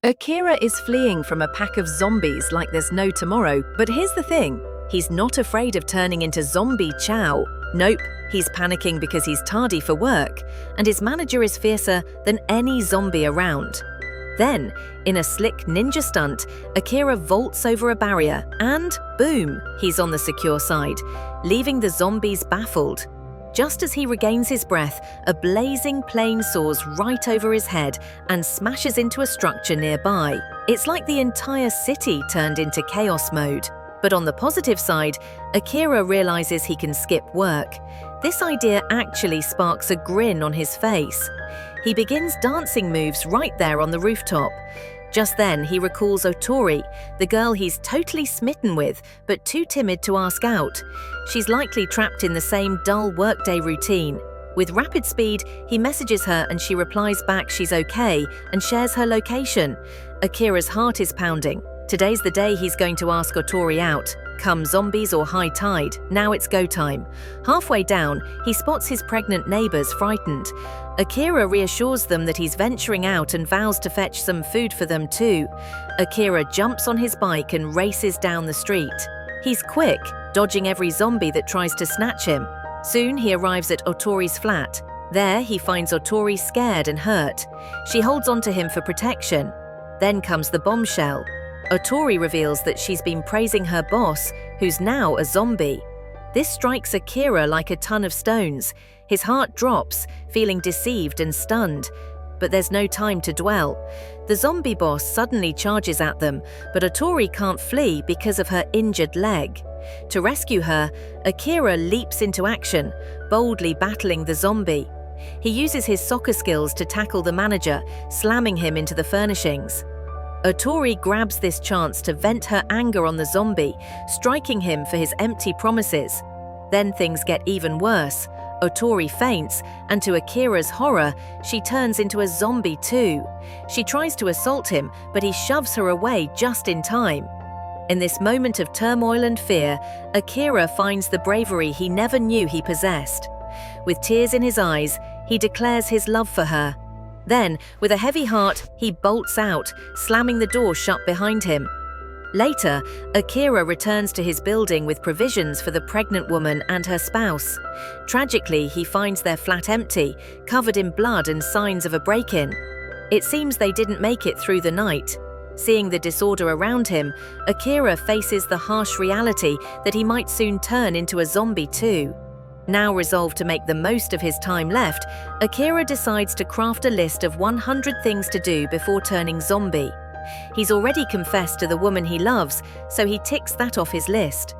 Akira is fleeing from a pack of zombies like there's no tomorrow, but here's the thing. He's not afraid of turning into zombie chow. Nope, he's panicking because he's tardy for work, and his manager is fiercer than any zombie around. Then, in a slick ninja stunt, Akira vaults over a barrier and, boom, he's on the secure side, leaving the zombies baffled. Just as he regains his breath, a blazing plane soars right over his head and smashes into a structure nearby. It's like the entire city turned into chaos mode. But on the positive side, Akira realizes he can skip work. This idea actually sparks a grin on his face. He begins dancing moves right there on the rooftop. Just then, he recalls Otori, the girl he's totally smitten with, but too timid to ask out. She's likely trapped in the same dull workday routine. With rapid speed, he messages her and she replies back she's okay and shares her location. Akira's heart is pounding. Today's the day he's going to ask Otori out. Come zombies or high tide, now it's go time. Halfway down, he spots his pregnant neighbors frightened. Akira reassures them that he's venturing out and vows to fetch some food for them too. Akira jumps on his bike and races down the street. He's quick, dodging every zombie that tries to snatch him. Soon he arrives at Otori's flat. There he finds Otori scared and hurt. She holds onto him for protection. Then comes the bombshell. Otori reveals that she's been praising her boss, who's now a zombie. This strikes Akira like a ton of stones. His heart drops, feeling deceived and stunned. But there's no time to dwell. The zombie boss suddenly charges at them, but Otori can't flee because of her injured leg. To rescue her, Akira leaps into action, boldly battling the zombie. He uses his soccer skills to tackle the manager, slamming him into the furnishings. Otori grabs this chance to vent her anger on the zombie, striking him for his empty promises. Then things get even worse. Otori faints, and to Akira's horror, she turns into a zombie too. She tries to assault him, but he shoves her away just in time. In this moment of turmoil and fear, Akira finds the bravery he never knew he possessed. With tears in his eyes, he declares his love for her. Then, with a heavy heart, he bolts out, slamming the door shut behind him. Later, Akira returns to his building with provisions for the pregnant woman and her spouse. Tragically, he finds their flat empty, covered in blood and signs of a break-in. It seems they didn't make it through the night. Seeing the disorder around him, Akira faces the harsh reality that he might soon turn into a zombie too. Now resolved to make the most of his time left, Akira decides to craft a list of 100 things to do before turning zombie. He's already confessed to the woman he loves, so he ticks that off his list.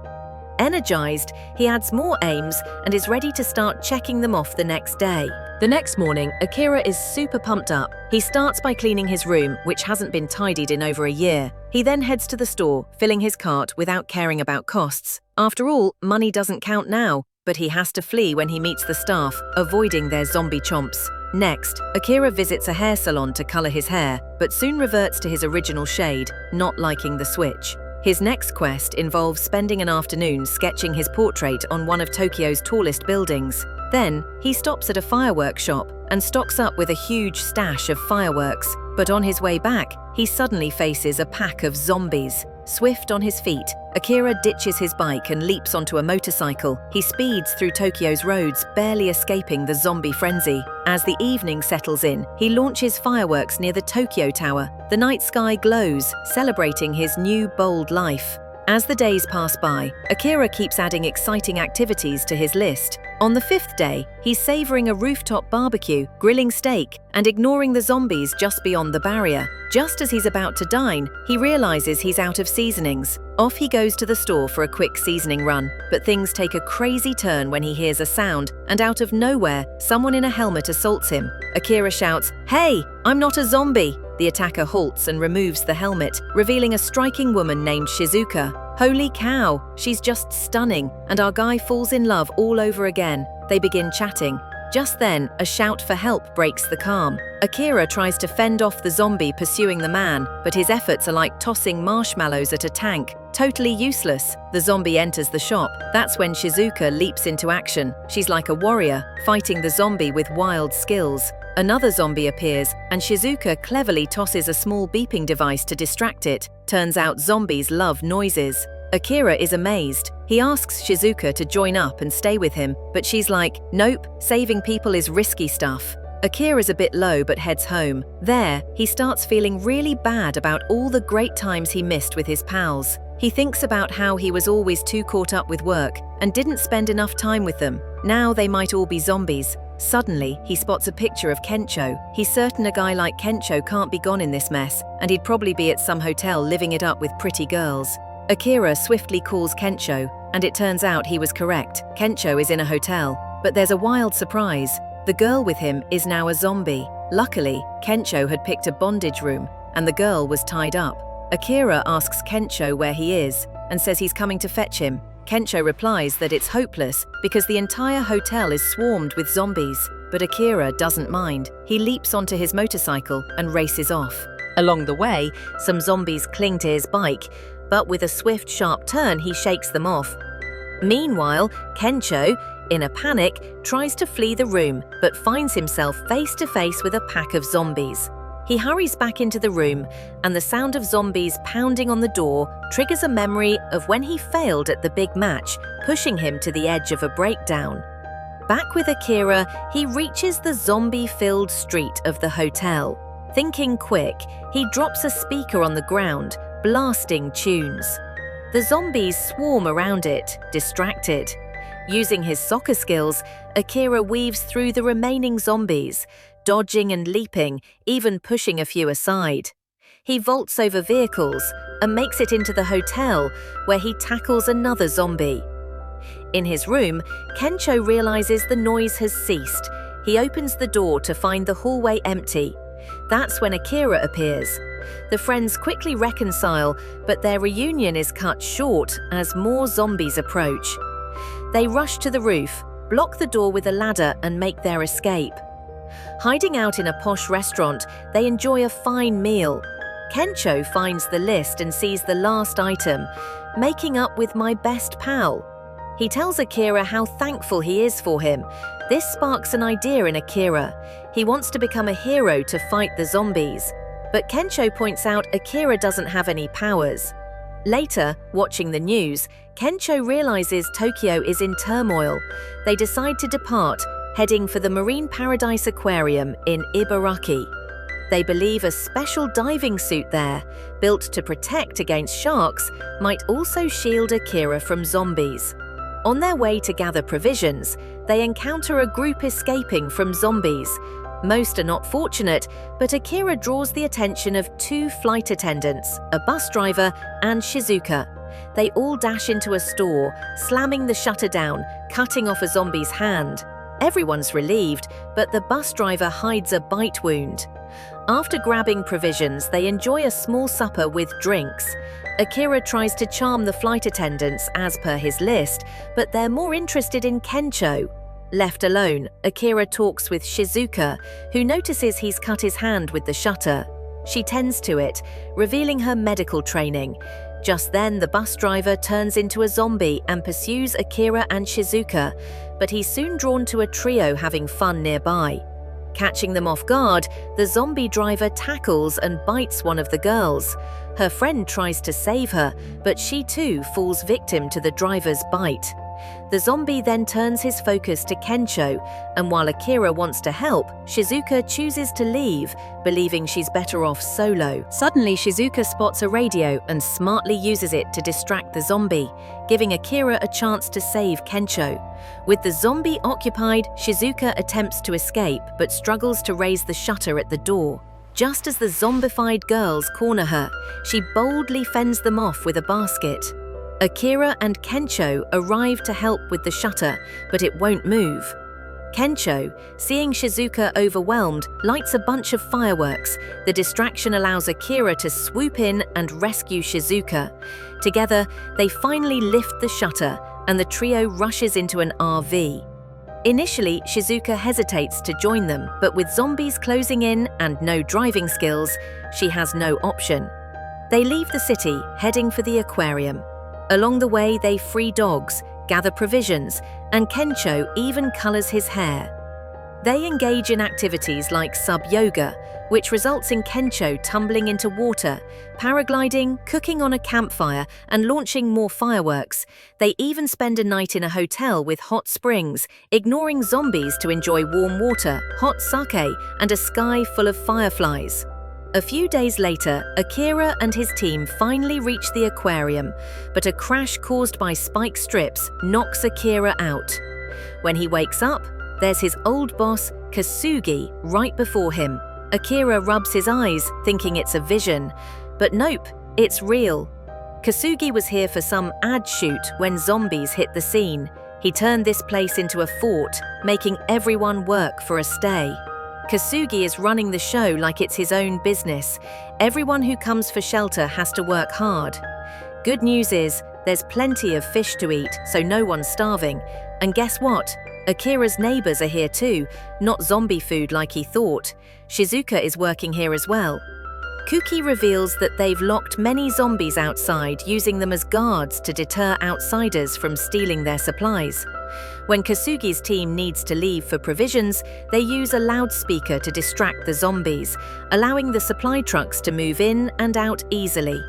Energized, he adds more aims and is ready to start checking them off the next day. The next morning, Akira is super pumped up. He starts by cleaning his room, which hasn't been tidied in over a year. He then heads to the store, filling his cart without caring about costs. After all, money doesn't count now, but he has to flee when he meets the staff, avoiding their zombie chomps. Next, Akira visits a hair salon to color his hair, but soon reverts to his original shade, not liking the switch. His next quest involves spending an afternoon sketching his portrait on one of Tokyo's tallest buildings. Then, he stops at a fireworks shop and stocks up with a huge stash of fireworks. But on his way back, he suddenly faces a pack of zombies. Swift on his feet, Akira ditches his bike and leaps onto a motorcycle. He speeds through Tokyo's roads, barely escaping the zombie frenzy. As the evening settles in, he launches fireworks near the Tokyo Tower. The night sky glows, celebrating his new, bold life. As the days pass by, Akira keeps adding exciting activities to his list. On the 5th day, he's savoring a rooftop barbecue, grilling steak, and ignoring the zombies just beyond the barrier. Just as he's about to dine, he realizes he's out of seasonings. Off he goes to the store for a quick seasoning run, but things take a crazy turn when he hears a sound, and out of nowhere, someone in a helmet assaults him. Akira shouts, "Hey, I'm not a zombie!" The attacker halts and removes the helmet, revealing a striking woman named Shizuka. Holy cow, she's just stunning, and our guy falls in love all over again. They begin chatting. Just then, a shout for help breaks the calm. Akira tries to fend off the zombie pursuing the man, but his efforts are like tossing marshmallows at a tank. Totally useless. The zombie enters the shop. That's when Shizuka leaps into action. She's like a warrior, fighting the zombie with wild skills. Another zombie appears, and Shizuka cleverly tosses a small beeping device to distract it. Turns out zombies love noises. Akira is amazed. He asks Shizuka to join up and stay with him, but she's like, "Nope, saving people is risky stuff." Akira's a bit low but heads home. There, he starts feeling really bad about all the great times he missed with his pals. He thinks about how he was always too caught up with work and didn't spend enough time with them. Now they might all be zombies. Suddenly, he spots a picture of Kencho. He's certain a guy like Kencho can't be gone in this mess, and he'd probably be at some hotel living it up with pretty girls. Akira swiftly calls Kencho, and it turns out he was correct. Kencho is in a hotel, but there's a wild surprise. The girl with him is now a zombie. Luckily, Kencho had picked a bondage room, and the girl was tied up. Akira asks Kencho where he is, and says he's coming to fetch him. Kencho replies that it's hopeless because the entire hotel is swarmed with zombies, but Akira doesn't mind. He leaps onto his motorcycle and races off. Along the way, some zombies cling to his bike, but with a swift, sharp turn, he shakes them off. Meanwhile, Kencho, in a panic, tries to flee the room, but finds himself face to face with a pack of zombies. He hurries back into the room, and the sound of zombies pounding on the door triggers a memory of when he failed at the big match, pushing him to the edge of a breakdown. Back with Akira, he reaches the zombie-filled street of the hotel. Thinking quick, he drops a speaker on the ground, blasting tunes. The zombies swarm around it, distracted. Using his soccer skills, Akira weaves through the remaining zombies, dodging and leaping, even pushing a few aside. He vaults over vehicles and makes it into the hotel, where he tackles another zombie. In his room, Kencho realizes the noise has ceased. He opens the door to find the hallway empty. That's when Akira appears. The friends quickly reconcile, but their reunion is cut short as more zombies approach. They rush to the roof, block the door with a ladder, and make their escape. Hiding out in a posh restaurant, they enjoy a fine meal. Kencho finds the list and sees the last item, "Making up with my best pal." He tells Akira how thankful he is for him. This sparks an idea in Akira. He wants to become a hero to fight the zombies. But Kencho points out Akira doesn't have any powers. Later, watching the news, Kencho realizes Tokyo is in turmoil. They decide to depart, heading for the Marine Paradise Aquarium in Ibaraki. They believe a special diving suit there, built to protect against sharks, might also shield Akira from zombies. On their way to gather provisions, they encounter a group escaping from zombies. Most are not fortunate, but Akira draws the attention of two flight attendants, a bus driver, and Shizuka. They all dash into a store, slamming the shutter down, cutting off a zombie's hand. Everyone's relieved, but the bus driver hides a bite wound. After grabbing provisions, they enjoy a small supper with drinks. Akira tries to charm the flight attendants as per his list, but they're more interested in Kencho. Left alone, Akira talks with Shizuka, who notices he's cut his hand with the shutter. She tends to it, revealing her medical training. Just then, the bus driver turns into a zombie and pursues Akira and Shizuka, but he's soon drawn to a trio having fun nearby. Catching them off guard, the zombie driver tackles and bites one of the girls. Her friend tries to save her, but she too falls victim to the driver's bite. The zombie then turns his focus to Kencho, and while Akira wants to help, Shizuka chooses to leave, believing she's better off solo. Suddenly, Shizuka spots a radio and smartly uses it to distract the zombie, giving Akira a chance to save Kencho. With the zombie occupied, Shizuka attempts to escape but struggles to raise the shutter at the door. Just as the zombified girls corner her, she boldly fends them off with a basket. Akira and Kencho arrive to help with the shutter, but it won't move. Kencho, seeing Shizuka overwhelmed, lights a bunch of fireworks. The distraction allows Akira to swoop in and rescue Shizuka. Together, they finally lift the shutter, and the trio rushes into an RV. Initially, Shizuka hesitates to join them, but with zombies closing in and no driving skills, she has no option. They leave the city, heading for the aquarium. Along the way, they free dogs, gather provisions, and Kencho even colors his hair. They engage in activities like sub-yoga, which results in Kencho tumbling into water, paragliding, cooking on a campfire, and launching more fireworks. They even spend a night in a hotel with hot springs, ignoring zombies to enjoy warm water, hot sake, and a sky full of fireflies. A few days later, Akira and his team finally reach the aquarium, but a crash caused by spike strips knocks Akira out. When he wakes up, there's his old boss, Kasugi, right before him. Akira rubs his eyes, thinking it's a vision. But nope, it's real. Kasugi was here for some ad shoot when zombies hit the scene. He turned this place into a fort, making everyone work for a stay. Kasugi is running the show like it's his own business. Everyone who comes for shelter has to work hard. Good news is, there's plenty of fish to eat, so no one's starving. And guess what? Akira's neighbors are here too, not zombie food like he thought. Shizuka is working here as well. Kuki reveals that they've locked many zombies outside, using them as guards to deter outsiders from stealing their supplies. When Kasugi's team needs to leave for provisions, they use a loudspeaker to distract the zombies, allowing the supply trucks to move in and out easily.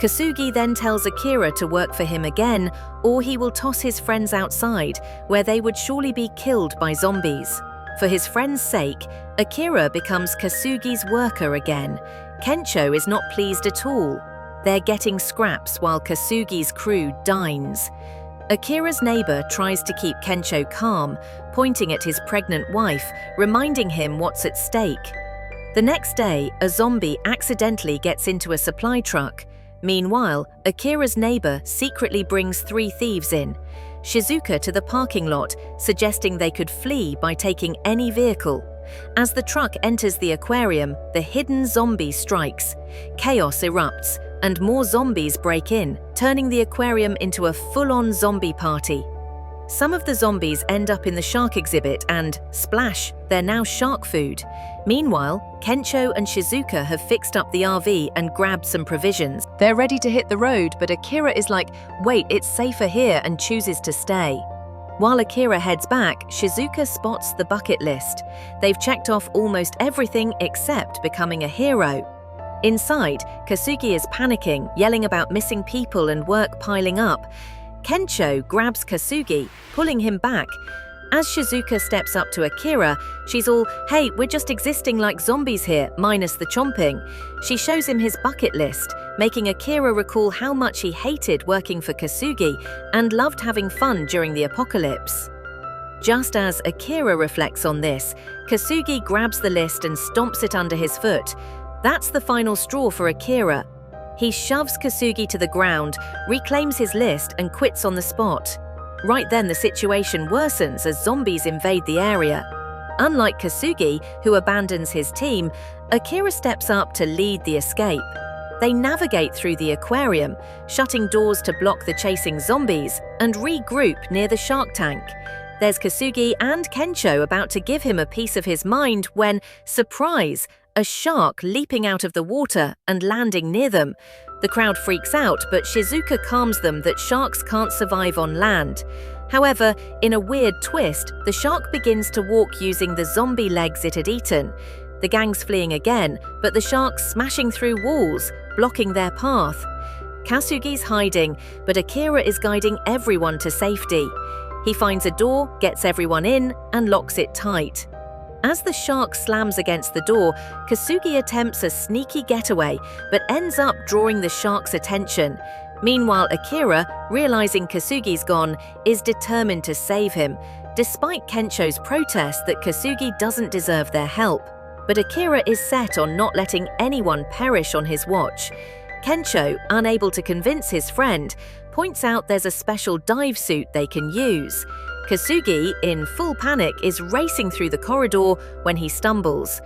Kasugi then tells Akira to work for him again, or he will toss his friends outside, where they would surely be killed by zombies. For his friends' sake, Akira becomes Kasugi's worker again. Kencho is not pleased at all. They're getting scraps while Kasugi's crew dines. Akira's neighbor tries to keep Kencho calm, pointing at his pregnant wife, reminding him what's at stake. The next day, a zombie accidentally gets into a supply truck. Meanwhile, Akira's neighbor secretly brings 3 thieves in. Shizuka to the parking lot, suggesting they could flee by taking any vehicle. As the truck enters the aquarium, the hidden zombie strikes. Chaos erupts, and more zombies break in, turning the aquarium into a full-on zombie party. Some of the zombies end up in the shark exhibit and, splash, they're now shark food. Meanwhile, Kencho and Shizuka have fixed up the RV and grabbed some provisions. They're ready to hit the road, but Akira is like, wait, it's safer here, and chooses to stay. While Akira heads back, Shizuka spots the bucket list. They've checked off almost everything except becoming a hero. Inside, Kasugi is panicking, yelling about missing people and work piling up. Kencho grabs Kasugi, pulling him back. As Shizuka steps up to Akira, she's all, hey, we're just existing like zombies here, minus the chomping. She shows him his bucket list, making Akira recall how much he hated working for Kasugi and loved having fun during the apocalypse. Just as Akira reflects on this, Kasugi grabs the list and stomps it under his foot. That's the final straw for Akira. He shoves Kasugi to the ground, reclaims his list, and quits on the spot. Right then, the situation worsens as zombies invade the area. Unlike Kasugi, who abandons his team, Akira steps up to lead the escape. They navigate through the aquarium, shutting doors to block the chasing zombies, and regroup near the shark tank. There's Kasugi and Kencho about to give him a piece of his mind when, surprise, a shark leaping out of the water and landing near them. The crowd freaks out, but Shizuka calms them that sharks can't survive on land. However, in a weird twist, the shark begins to walk using the zombie legs it had eaten. The gang's fleeing again, but the shark's smashing through walls, blocking their path. Kasugi's hiding, but Akira is guiding everyone to safety. He finds a door, gets everyone in, and locks it tight. As the shark slams against the door, Kasugi attempts a sneaky getaway, but ends up drawing the shark's attention. Meanwhile, Akira, realizing Kasugi's gone, is determined to save him, despite Kencho's protest that Kasugi doesn't deserve their help. But Akira is set on not letting anyone perish on his watch. Kencho, unable to convince his friend, points out there's a special dive suit they can use. Kasugi, in full panic, is racing through the corridor when he stumbles.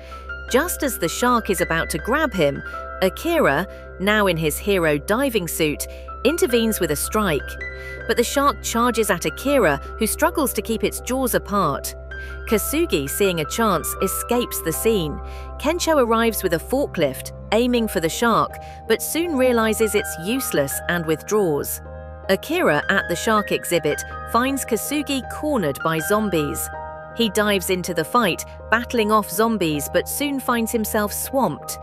Just as the shark is about to grab him, Akira, now in his hero diving suit, intervenes with a strike. But the shark charges at Akira, who struggles to keep its jaws apart. Kasugi, seeing a chance, escapes the scene. Kencho arrives with a forklift, aiming for the shark, but soon realizes it's useless and withdraws. Akira, at the shark exhibit, finds Kasugi cornered by zombies. He dives into the fight, battling off zombies, but soon finds himself swamped.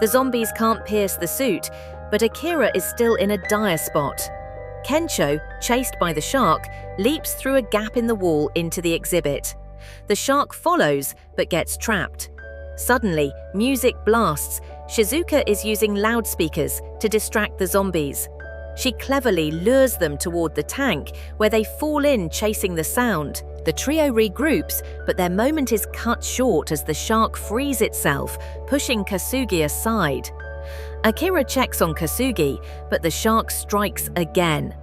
The zombies can't pierce the suit, but Akira is still in a dire spot. Kencho, chased by the shark, leaps through a gap in the wall into the exhibit. The shark follows, but gets trapped. Suddenly, music blasts. Shizuka is using loudspeakers to distract the zombies. She cleverly lures them toward the tank, where they fall in chasing the sound. The trio regroups, but their moment is cut short as the shark frees itself, pushing Kasugi aside. Akira checks on Kasugi, but the shark strikes again.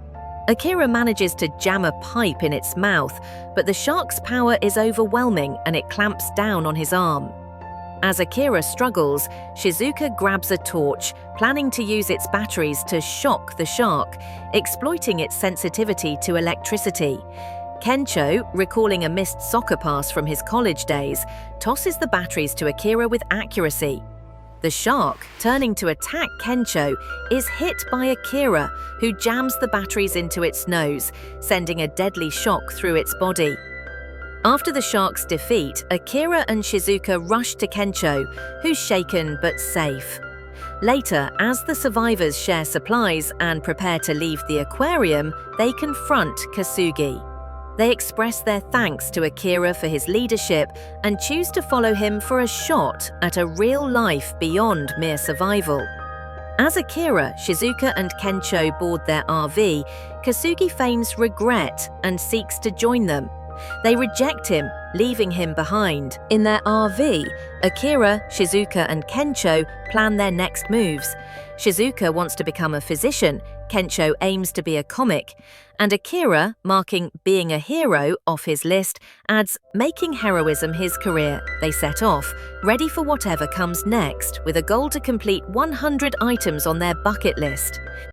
Akira manages to jam a pipe in its mouth, but the shark's power is overwhelming and it clamps down on his arm. As Akira struggles, Shizuka grabs a torch, planning to use its batteries to shock the shark, exploiting its sensitivity to electricity. Kencho, recalling a missed soccer pass from his college days, tosses the batteries to Akira with accuracy. The shark, turning to attack Kencho, is hit by Akira, who jams the batteries into its nose, sending a deadly shock through its body. After the shark's defeat, Akira and Shizuka rush to Kencho, who's shaken but safe. Later, as the survivors share supplies and prepare to leave the aquarium, they confront Kasugi. They express their thanks to Akira for his leadership and choose to follow him for a shot at a real life beyond mere survival. As Akira, Shizuka and Kencho board their RV, Kasugi feigns regret and seeks to join them. They reject him, leaving him behind. In their RV, Akira, Shizuka and Kencho plan their next moves. Shizuka wants to become a physician, Kencho aims to be a comic, and Akira, marking being a hero off his list, adds making heroism his career. They set off, ready for whatever comes next, with a goal to complete 100 items on their bucket list.